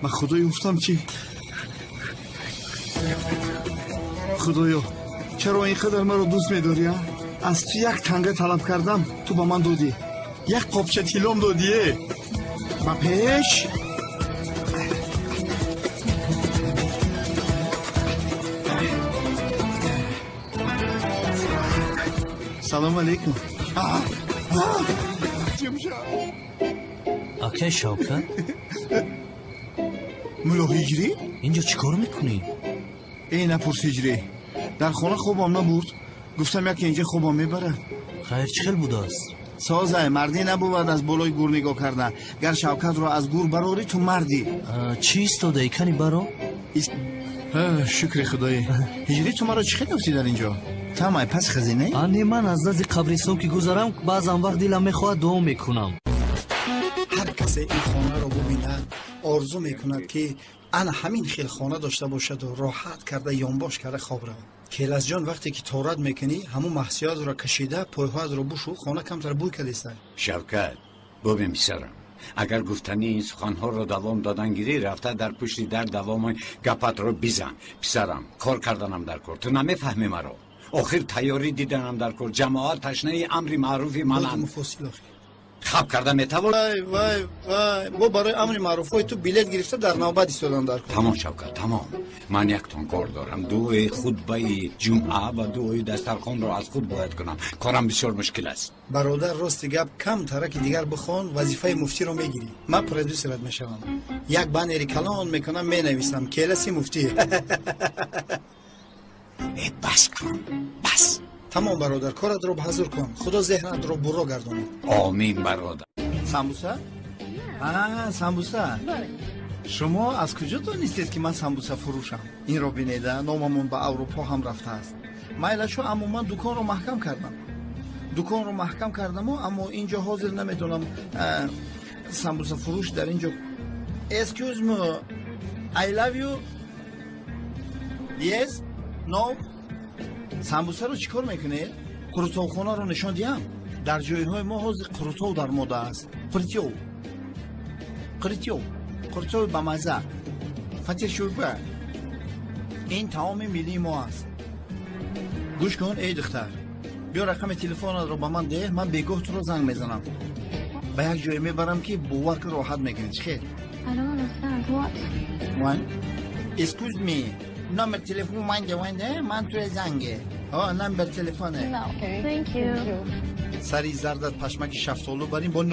من خدای گفتم چی؟ خدایا چرا اینقدر مرا دوست می‌داری؟ از تو یک تنگه طلب کردم تو با من دادی، یک قابچه تیلم دادیه. با پیش سلام علیکم. اکه شوکت ملا هجری؟ اینجا چیکار میکنی؟ ای نپرس هجری، در خانه خوابم نبود، گفتم یکی اینجا خوابم میبره. خیر چه خیل بوده است؟ سازه مردی نبود از بالای گور نگاه کردن. گر شوکت رو از گور براری تو مردی. چی ایستاده ای کنی برا؟ شکر خدای. هجری تو مرا چی خیلی گفتی در اینجا؟ تمام پس خزینه؟ آنی من از نزد قبرستان که گذرم بعضا وقت دلم میخواد دعا میکنم. هر کسی این خانه رو ببینه آرزو میکند که انا همین خیل خانه داشته باشد و راحت کرده یانباش کرده خواب رود. کیلاس جان وقتی که تورد میکنی همون محصیات رو کشیده پایهات رو بوشو خانه کمتر بوی کدیسته. شوکت ببین پسرم، اگر گفتنی این سخنها رو دوام دادن گیری رفته در پشت در دوام گپت رو بیزن. پسرم کار کردنم در کار، تو نمیفهمی مرا. آخر تیاری دیدنم در کار، جماعت تشنه امر معروفی منم. مفاصل آخر خب کرده میتوان. وای ما برای امر معروف های تو بلیت گرفته در نوبت ایستادن در کار. تمام شوکت تمام. من یک تون کار دارم، دوی خطبه جمعه و دوی دسترخوان رو از خود باید کنم. کارم بسیار مشکل است. برادر راست گپ کم ترک دیگر بخوان وظیفه مفتی رو میگیری. من پرودوسرت میشم، یک بنر کلان میکنم مینویسم کلاسی مفتی. بس کن بس. تمام برادر کارت رو بحضور کن، خدا ذهنت رو برو گردونه. آمین برادر. سمبوسه؟ سمبوسه. شما از کجا دانستید که من سمبوسه فروشم؟ این رو بینیده ناممون به اروپا هم رفته است. میلشو اما من دکان رو محکم کردم اما اینجا حاضر نمیدونم سمبوسه فروش در اینجا. Excuse me, I love you. Yes? No? سمبوسه رو چیکار میکنه؟ قروتو خونه رو نشان دیم. در جایهای ما حاضر قروتو در موده است. قروتو با مزه، فتح شوربه، این تمام ملی ما است. گوش کن ای دختر، بیا رقم تلفن رو با من ده، من بگاه تو رو زنگ میزنم، به یک جای میبرم که با وقت راحت میکنی. خیر؟ Excuse me, نمبر تلفن من جوانده، من توی زنگه. نمبر تلفنه. Thank you. سری زردت پشمک شفتالو بریم با